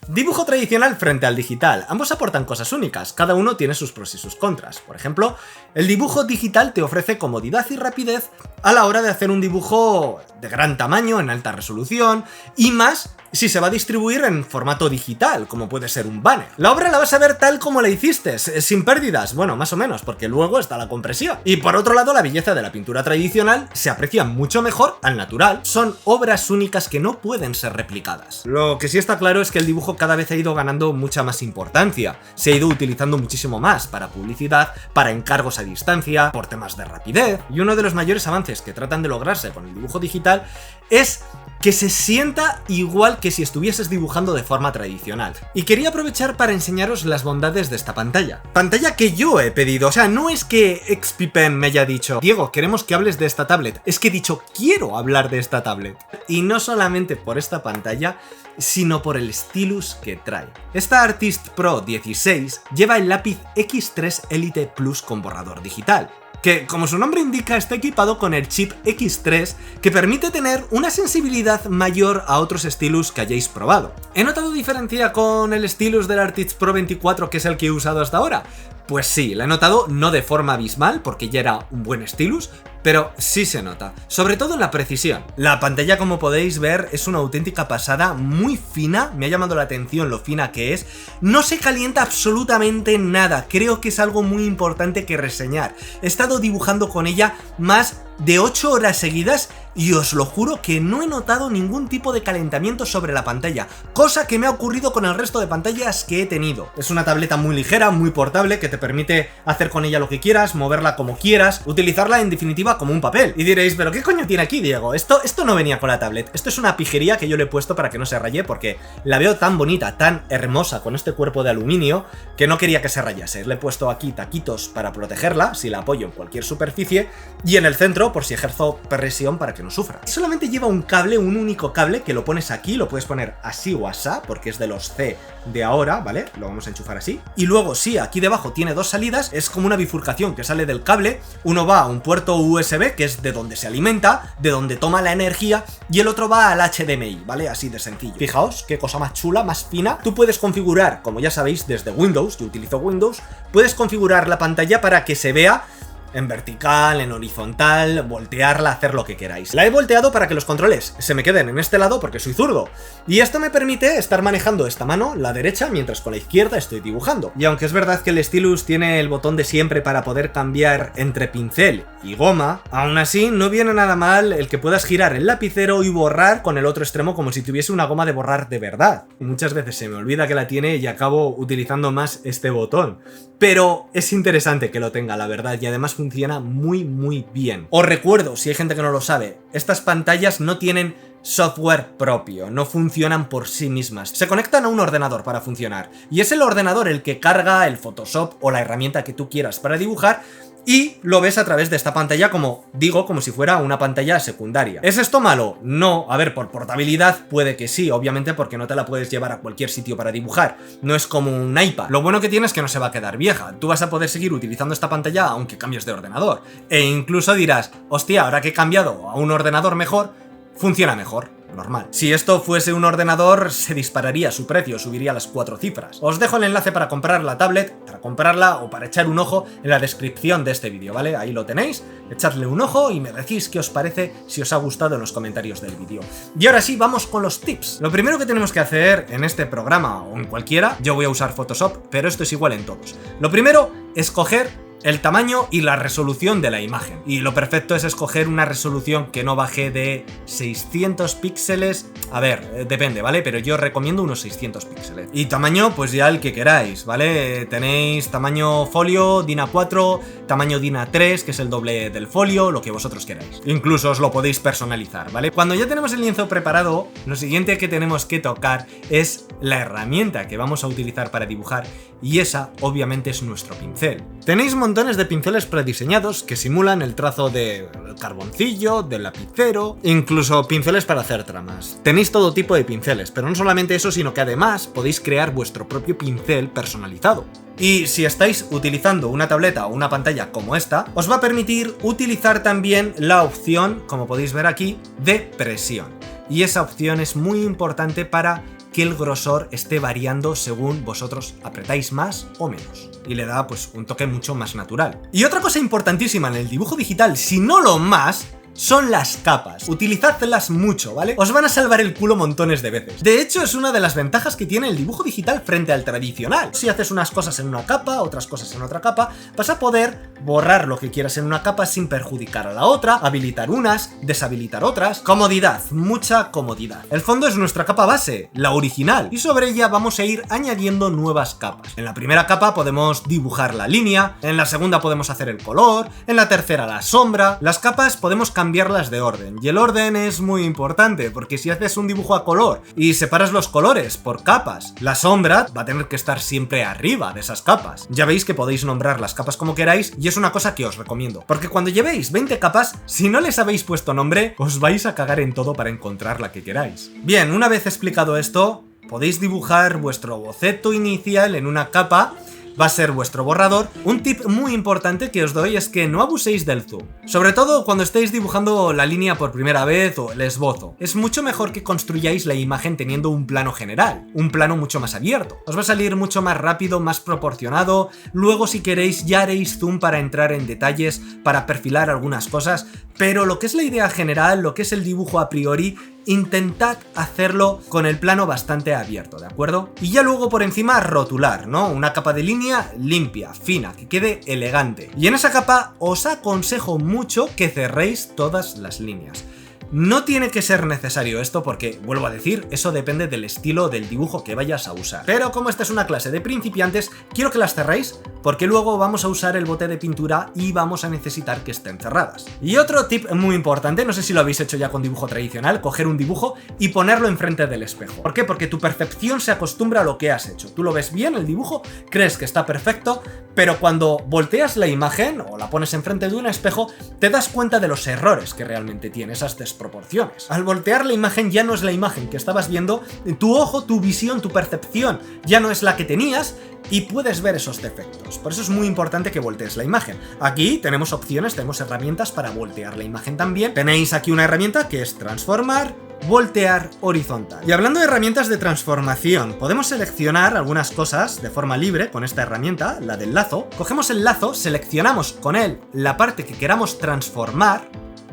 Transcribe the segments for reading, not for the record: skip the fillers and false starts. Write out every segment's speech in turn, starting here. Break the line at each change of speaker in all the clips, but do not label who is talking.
Dibujo tradicional frente al digital. Ambos aportan cosas únicas, cada uno tiene sus pros y sus contras. Por ejemplo, el dibujo digital te ofrece comodidad y rapidez a la hora de hacer un dibujo de gran tamaño, en alta resolución, y más si se va a distribuir en formato digital, como puede ser un banner. La obra la vas a ver tal como la hiciste, sin pérdidas, bueno, más o menos, porque luego está la compresión. Y por otro lado, la belleza de la pintura tradicional se aprecia mucho mejor al natural. Son obras únicas que no pueden ser replicadas. Lo que sí está claro es que el dibujo cada vez ha ido ganando mucha más importancia. Se ha ido utilizando muchísimo más para publicidad, para encargos a distancia, por temas de rapidez. Y uno de los mayores avances que tratan de lograrse con el dibujo digital es que se sienta igual que si estuvieses dibujando de forma tradicional. Y quería aprovechar para enseñaros las bondades de esta pantalla. Pantalla que yo he pedido, o sea, no es que XPpen me haya dicho Diego, queremos que hables de esta tablet, es que he dicho quiero hablar de esta tablet. Y no solamente por esta pantalla, sino por el stylus que trae. Esta Artist Pro 16 lleva el lápiz X3 Elite Plus con borrador digital, que, como su nombre indica, está equipado con el chip X3 que permite tener una sensibilidad mayor a otros stylus que hayáis probado. ¿He notado diferencia con el stylus del Artist Pro 24, que es el que he usado hasta ahora? Pues sí, la he notado, no de forma abismal, porque ya era un buen stylus, pero sí se nota, sobre todo en la precisión. La pantalla, como podéis ver, es una auténtica pasada, muy fina, me ha llamado la atención lo fina que es, no se calienta absolutamente nada, creo que es algo muy importante que reseñar. He estado dibujando con ella más de 8 horas seguidas y os lo juro que no he notado ningún tipo de calentamiento sobre la pantalla, cosa que me ha ocurrido con el resto de pantallas que he tenido. Es una tableta muy ligera, muy portable, que te permite hacer con ella lo que quieras, moverla como quieras, utilizarla en definitiva como un papel. Y diréis, ¿pero qué coño tiene aquí, Diego? Esto no venía con la tablet, esto es una pijería que yo le he puesto para que no se raye, porque la veo tan bonita, tan hermosa con este cuerpo de aluminio, que no quería que se rayase. Le he puesto aquí taquitos para protegerla, si la apoyo en cualquier superficie, y en el centro por si ejerzo presión para que no sufra. Solamente lleva un cable, un único cable, que lo pones aquí, lo puedes poner así o asá, porque es de los C de ahora, ¿vale? Lo vamos a enchufar así. Y luego sí, aquí debajo tiene dos salidas, es como una bifurcación que sale del cable. Uno va a un puerto USB, que es de donde se alimenta, de donde toma la energía, y el otro va al HDMI, ¿vale? Así de sencillo. Fijaos, qué cosa más chula, más fina. Tú puedes configurar, como ya sabéis, desde Windows, yo utilizo Windows, puedes configurar la pantalla para que se vea en vertical, en horizontal, voltearla, hacer lo que queráis. La he volteado para que los controles se me queden en este lado porque soy zurdo. Y esto me permite estar manejando esta mano, la derecha, mientras con la izquierda estoy dibujando. Y aunque es verdad que el stylus tiene el botón de siempre para poder cambiar entre pincel y goma, aún así no viene nada mal el que puedas girar el lapicero y borrar con el otro extremo como si tuviese una goma de borrar de verdad. Muchas veces se me olvida que la tiene y acabo utilizando más este botón. Pero es interesante que lo tenga, la verdad, y además funciona muy bien. Os recuerdo, si hay gente que no lo sabe, estas pantallas no tienen software propio, no funcionan por sí mismas. Se conectan a un ordenador para funcionar, y es el ordenador el que carga el Photoshop o la herramienta que tú quieras para dibujar, y lo ves a través de esta pantalla, como digo, como si fuera una pantalla secundaria. ¿Es esto malo? No. A ver, por portabilidad puede que sí, obviamente, porque no te la puedes llevar a cualquier sitio para dibujar. No es como un iPad. Lo bueno que tiene es que no se va a quedar vieja. Tú vas a poder seguir utilizando esta pantalla aunque cambies de ordenador. E incluso dirás, hostia, ahora que he cambiado a un ordenador mejor, funciona mejor. Normal. Si esto fuese un ordenador, se dispararía su precio, subiría las 4 cifras. Os dejo el enlace para comprar la tablet, para comprarla o para echar un ojo en la descripción de este vídeo, ¿vale? Ahí lo tenéis, echadle un ojo y me decís qué os parece, si os ha gustado en los comentarios del vídeo. Y ahora sí, vamos con los tips. Lo primero que tenemos que hacer en este programa o en cualquiera, yo voy a usar Photoshop, pero esto es igual en todos. Lo primero, escoger el tamaño y la resolución de la imagen. Y lo perfecto es escoger una resolución que no baje de 600 píxeles. A ver, depende, ¿vale? Pero yo recomiendo unos 600 píxeles. Y tamaño, pues ya el que queráis, ¿vale? Tenéis tamaño folio, DIN A4, tamaño DIN A3, que es el doble del folio, lo que vosotros queráis. Incluso os lo podéis personalizar, ¿vale? Cuando ya tenemos el lienzo preparado, lo siguiente que tenemos que tocar es la herramienta que vamos a utilizar para dibujar, y esa, obviamente, es nuestro pincel. Tenéis montones de pinceles prediseñados que simulan el trazo del carboncillo, del lapicero, incluso pinceles para hacer tramas. Tenéis todo tipo de pinceles, pero no solamente eso, sino que además podéis crear vuestro propio pincel personalizado. Y si estáis utilizando una tableta o una pantalla como esta, os va a permitir utilizar también la opción, como podéis ver aquí, de presión. Y esa opción es muy importante para que el grosor esté variando según vosotros apretáis más o menos. Y le da pues un toque mucho más natural. Y otra cosa importantísima en el dibujo digital, si no lo más, son las capas. Utilizadlas mucho, ¿vale? Os van a salvar el culo montones de veces. De hecho, es una de las ventajas que tiene el dibujo digital frente al tradicional. Si haces unas cosas en una capa, otras cosas en otra capa, vas a poder borrar lo que quieras en una capa sin perjudicar a la otra, habilitar unas, deshabilitar otras. Comodidad, mucha comodidad. El fondo es nuestra capa base, la original, y sobre ella vamos a ir añadiendo nuevas capas. En la primera capa podemos dibujar la línea, en la segunda podemos hacer el color, en la tercera la sombra. Las capas podemos cambiarlas de orden, y el orden es muy importante, porque si haces un dibujo a color y separas los colores por capas, la sombra va a tener que estar siempre arriba de esas capas. Ya veis que podéis nombrar las capas como queráis, y es una cosa que os recomiendo, porque cuando llevéis 20 capas, si no les habéis puesto nombre, os vais a cagar en todo para encontrar la que queráis. Bien, una vez explicado esto, podéis dibujar vuestro boceto inicial en una capa. Va a ser vuestro borrador. Un tip muy importante que os doy es que no abuséis del zoom. Sobre todo cuando estéis dibujando la línea por primera vez o el esbozo. Es mucho mejor que construyáis la imagen teniendo un plano general, un plano mucho más abierto. Os va a salir mucho más rápido, más proporcionado. Luego, si queréis, ya haréis zoom para entrar en detalles, para perfilar algunas cosas. Pero lo que es la idea general, lo que es el dibujo a priori, intentad hacerlo con el plano bastante abierto, ¿de acuerdo? Y ya luego por encima rotular, ¿no? Una capa de línea limpia, fina, que quede elegante. Y en esa capa os aconsejo mucho que cerréis todas las líneas. No tiene que ser necesario esto porque, vuelvo a decir, eso depende del estilo del dibujo que vayas a usar. Pero como esta es una clase de principiantes, quiero que las cerréis porque luego vamos a usar el bote de pintura y vamos a necesitar que estén cerradas. Y otro tip muy importante, no sé si lo habéis hecho ya con dibujo tradicional, coger un dibujo y ponerlo enfrente del espejo. ¿Por qué? Porque tu percepción se acostumbra a lo que has hecho. Tú lo ves bien, el dibujo, crees que está perfecto, pero cuando volteas la imagen o la pones enfrente de un espejo, te das cuenta de los errores que realmente tiene, esas desproporciones. Al voltear la imagen ya no es la imagen que estabas viendo, tu ojo, tu visión, tu percepción ya no es la que tenías y puedes ver esos defectos. Por eso es muy importante que voltees la imagen. Aquí tenemos opciones, tenemos herramientas para voltear la imagen también. Tenéis aquí una herramienta que es transformar, voltear horizontal. Y hablando de herramientas de transformación, podemos seleccionar algunas cosas de forma libre con esta herramienta, la del lazo. Cogemos el lazo, seleccionamos con él la parte que queramos transformar,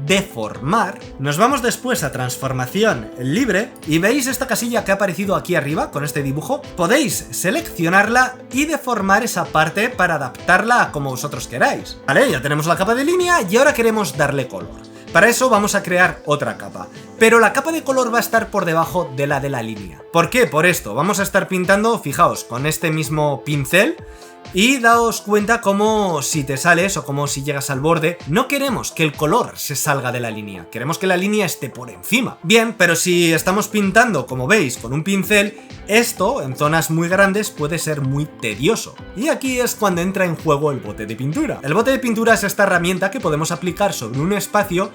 deformar, nos vamos después a transformación libre y veis esta casilla que ha aparecido aquí arriba con este dibujo, podéis seleccionarla y deformar esa parte para adaptarla a como vosotros queráis. Vale, ya tenemos la capa de línea y ahora queremos darle color. Para eso vamos a crear otra capa, pero la capa de color va a estar por debajo de la línea. ¿Por qué? Por esto, vamos a estar pintando, fijaos, con este mismo pincel. Y daos cuenta como si te sales o como si llegas al borde, no queremos que el color se salga de la línea, queremos que la línea esté por encima. Bien, pero si estamos pintando, como veis, con un pincel, esto en zonas muy grandes puede ser muy tedioso. Y aquí es cuando entra en juego el bote de pintura. El bote de pintura es esta herramienta que podemos aplicar sobre un espacio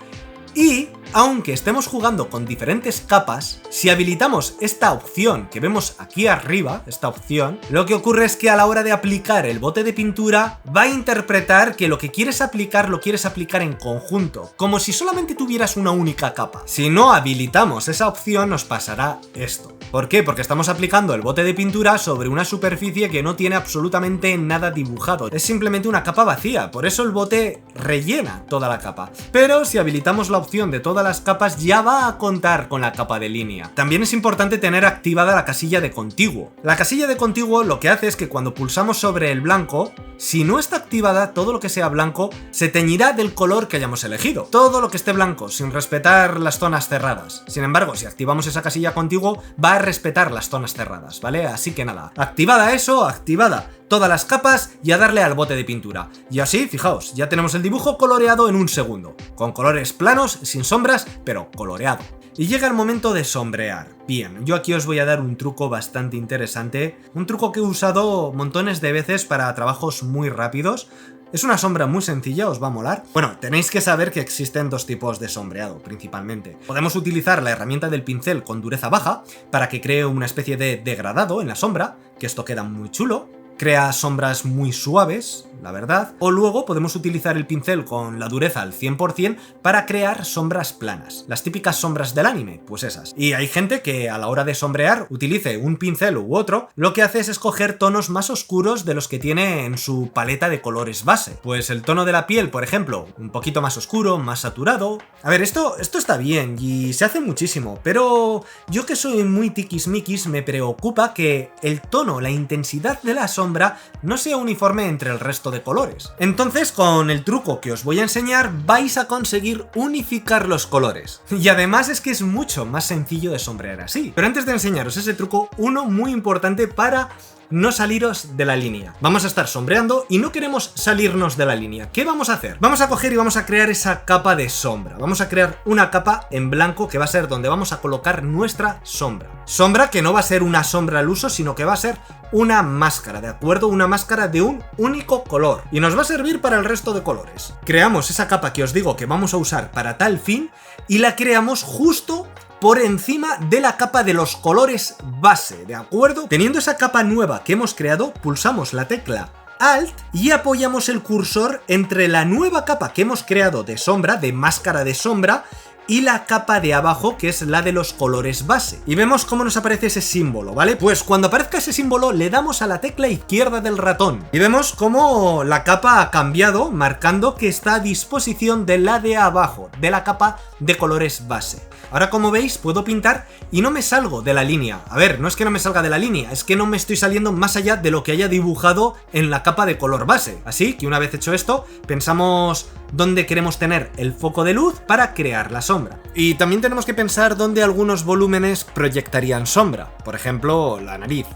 y, aunque estemos jugando con diferentes capas, si habilitamos esta opción que vemos aquí arriba, esta opción, lo que ocurre es que a la hora de aplicar el bote de pintura va a interpretar que lo que quieres aplicar lo quieres aplicar en conjunto, como si solamente tuvieras una única capa. Si no habilitamos esa opción nos pasará esto. ¿Por qué? Porque estamos aplicando el bote de pintura sobre una superficie que no tiene absolutamente nada dibujado. Es simplemente una capa vacía, por eso el bote rellena toda la capa. Pero si habilitamos la opción de todas las capas ya va a contar con la capa de línea. También es importante tener activada la casilla de contiguo. La casilla de contiguo lo que hace es que cuando pulsamos sobre el blanco, si no está activada, todo lo que sea blanco se teñirá del color que hayamos elegido. Todo lo que esté blanco, sin respetar las zonas cerradas. Sin embargo, si activamos esa casilla contiguo, va a respetar las zonas cerradas, ¿vale? Así que nada, activada eso, activada todas las capas y a darle al bote de pintura. Y así, fijaos, ya tenemos el dibujo coloreado en un segundo, con colores planos, sin sombras, pero coloreado. Y llega el momento de sombrear. Bien, yo aquí os voy a dar un truco bastante interesante, un truco que he usado montones de veces para trabajos muy rápidos. Es una sombra muy sencilla, os va a molar. Bueno, tenéis que saber que existen dos tipos de sombreado, principalmente. Podemos utilizar la herramienta del pincel con dureza baja para que cree una especie de degradado en la sombra, que esto queda muy chulo. crea sombras muy suaves, la verdad, o luego podemos utilizar el pincel con la dureza al 100% para crear sombras planas, las típicas sombras del anime, pues esas. Y hay gente que a la hora de sombrear utilice un pincel u otro, lo que hace es escoger tonos más oscuros de los que tiene en su paleta de colores base. Pues el tono de la piel, por ejemplo, un poquito más oscuro, más saturado. A ver, esto está bien y se hace muchísimo, pero yo que soy muy tiquismiquis me preocupa que el tono, la intensidad de la sombra no sea uniforme entre el resto de colores. Entonces, con el truco que os voy a enseñar, vais a conseguir unificar los colores. Y además es que es mucho más sencillo de sombrear así. Pero antes de enseñaros ese truco, uno muy importante para no saliros de la línea. Vamos a estar sombreando y no queremos salirnos de la línea. ¿Qué vamos a hacer? Vamos a coger y vamos a crear esa capa de sombra. Vamos a crear una capa en blanco que va a ser donde vamos a colocar nuestra sombra. Sombra que no va a ser una sombra al uso, sino que va a ser una máscara, ¿de acuerdo? Una máscara de un único color. Y nos va a servir para el resto de colores. Creamos esa capa que os digo que vamos a usar para tal fin y la creamos justo por encima de la capa de los colores base, ¿de acuerdo? Teniendo esa capa nueva que hemos creado, pulsamos la tecla Alt y apoyamos el cursor entre la nueva capa que hemos creado de sombra, de máscara de sombra, y la capa de abajo, que es la de los colores base. Y vemos cómo nos aparece ese símbolo, ¿vale? Pues cuando aparezca ese símbolo le damos a la tecla izquierda del ratón. Y vemos cómo la capa ha cambiado, marcando que está a disposición de la de abajo, de la capa de colores base. Ahora, como veis, puedo pintar y no me salgo de la línea. A ver, no es que no me salga de la línea, es que no me estoy saliendo más allá de lo que haya dibujado en la capa de color base. Así que una vez hecho esto, pensamos dónde queremos tener el foco de luz para crear la sombra. Y también tenemos que pensar dónde algunos volúmenes proyectarían sombra. Por ejemplo, la nariz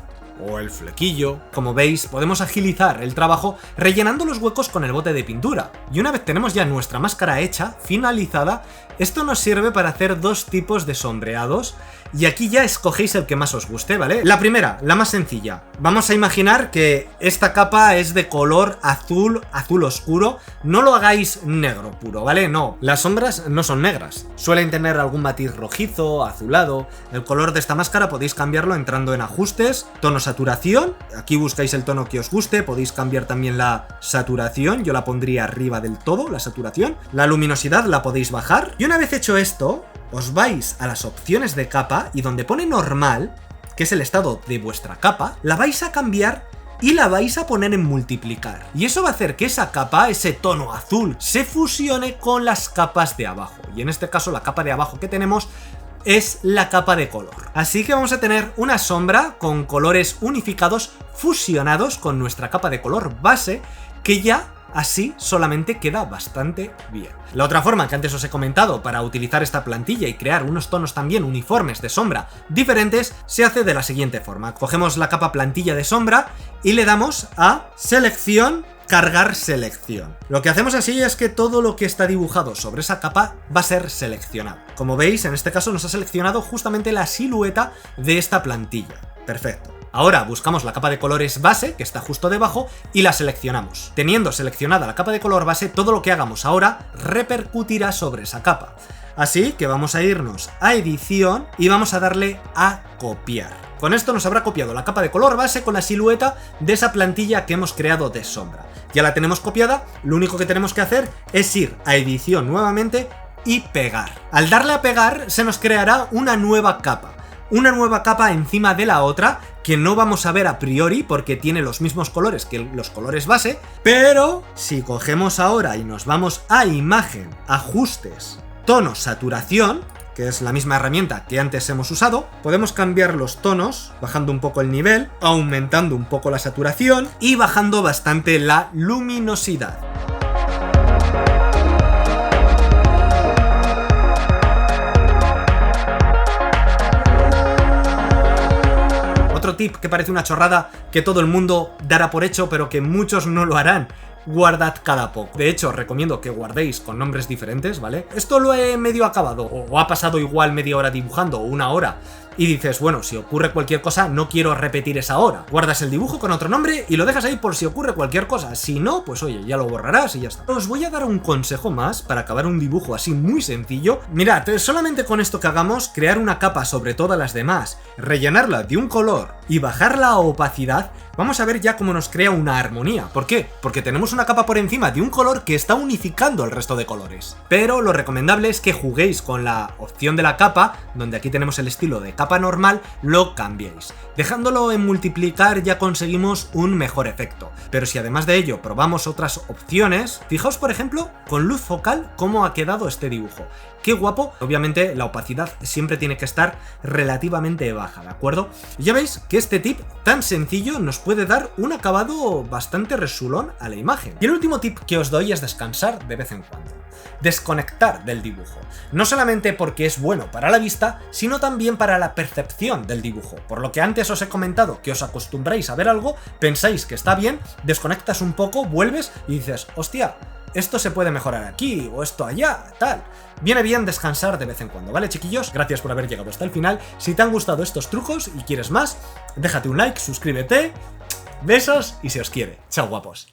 o el flequillo. Como veis, podemos agilizar el trabajo rellenando los huecos con el bote de pintura. Y una vez tenemos ya nuestra máscara hecha, finalizada, esto nos sirve para hacer dos tipos de sombreados. Y aquí ya escogéis el que más os guste, ¿vale? La primera, la más sencilla. Vamos a imaginar que esta capa es de color azul, azul oscuro. No lo hagáis negro puro, ¿vale? No, las sombras no son negras. Suelen tener algún matiz rojizo, azulado. El color de esta máscara podéis cambiarlo entrando en ajustes, tono saturación. Aquí buscáis el tono que os guste. Podéis cambiar también la saturación. Yo la pondría arriba del todo, la saturación. La luminosidad la podéis bajar. Y una vez hecho esto, os vais a las opciones de capa y donde pone normal, que es el estado de vuestra capa, la vais a cambiar y la vais a poner en multiplicar. Y eso va a hacer que esa capa, ese tono azul, se fusione con las capas de abajo. Y en este caso la capa de abajo que tenemos es la capa de color. Así que vamos a tener una sombra con colores unificados fusionados con nuestra capa de color base, que ya así solamente queda bastante bien. La otra forma que antes os he comentado para utilizar esta plantilla y crear unos tonos también uniformes de sombra diferentes se hace de la siguiente forma. Cogemos la capa plantilla de sombra y le damos a selección, cargar selección. Lo que hacemos así es que todo lo que está dibujado sobre esa capa va a ser seleccionado. Como veis, en este caso nos ha seleccionado justamente la silueta de esta plantilla. Perfecto. Ahora buscamos la capa de colores base, que está justo debajo, y la seleccionamos. Teniendo seleccionada la capa de color base, todo lo que hagamos ahora repercutirá sobre esa capa. Así que vamos a irnos a edición y vamos a darle a copiar. Con esto nos habrá copiado la capa de color base con la silueta de esa plantilla que hemos creado de sombra. Ya la tenemos copiada, lo único que tenemos que hacer es ir a edición nuevamente y pegar. Al darle a pegar se nos creará una nueva capa. Una nueva capa encima de la otra que no vamos a ver a priori porque tiene los mismos colores que los colores base, pero si cogemos ahora y nos vamos a imagen, ajustes, tono, saturación, que es la misma herramienta que antes hemos usado, podemos cambiar los tonos, bajando un poco el nivel, aumentando un poco la saturación y bajando bastante la luminosidad. Otro tip que parece una chorrada que todo el mundo dará por hecho, pero que muchos no lo harán. Guardad cada poco. De hecho, os recomiendo que guardéis con nombres diferentes, ¿vale? Esto lo he medio acabado, o ha pasado igual media hora dibujando, o una hora, y dices, bueno, si ocurre cualquier cosa, no quiero repetir esa hora. Guardas el dibujo con otro nombre y lo dejas ahí por si ocurre cualquier cosa. Si no, pues oye, ya lo borrarás y ya está. Os voy a dar un consejo más para acabar un dibujo así muy sencillo. Mirad, solamente con esto que hagamos, crear una capa sobre todas las demás, rellenarla de un color y bajar la opacidad, vamos a ver ya cómo nos crea una armonía. ¿Por qué? Porque tenemos una capa por encima de un color que está unificando el resto de colores. Pero lo recomendable es que juguéis con la opción de la capa, donde aquí tenemos el estilo de capa normal, lo cambiéis. Dejándolo en multiplicar ya conseguimos un mejor efecto. Pero si además de ello probamos otras opciones, fijaos por ejemplo con luz focal cómo ha quedado este dibujo. ¡Qué guapo! Obviamente la opacidad siempre tiene que estar relativamente baja, ¿de acuerdo? Y ya veis que este tip tan sencillo nos puede dar un acabado bastante resulón a la imagen. Y el último tip que os doy es descansar de vez en cuando. Desconectar del dibujo. No solamente porque es bueno para la vista, sino también para la percepción del dibujo. Por lo que antes os he comentado que os acostumbréis a ver algo, pensáis que está bien, desconectas un poco, vuelves y dices, hostia, esto se puede mejorar aquí, o esto allá, tal. Viene bien descansar de vez en cuando, ¿vale, chiquillos? Gracias por haber llegado hasta el final. Si te han gustado estos trucos y quieres más, déjate un like, suscríbete, besos y se os quiere. Chao, guapos.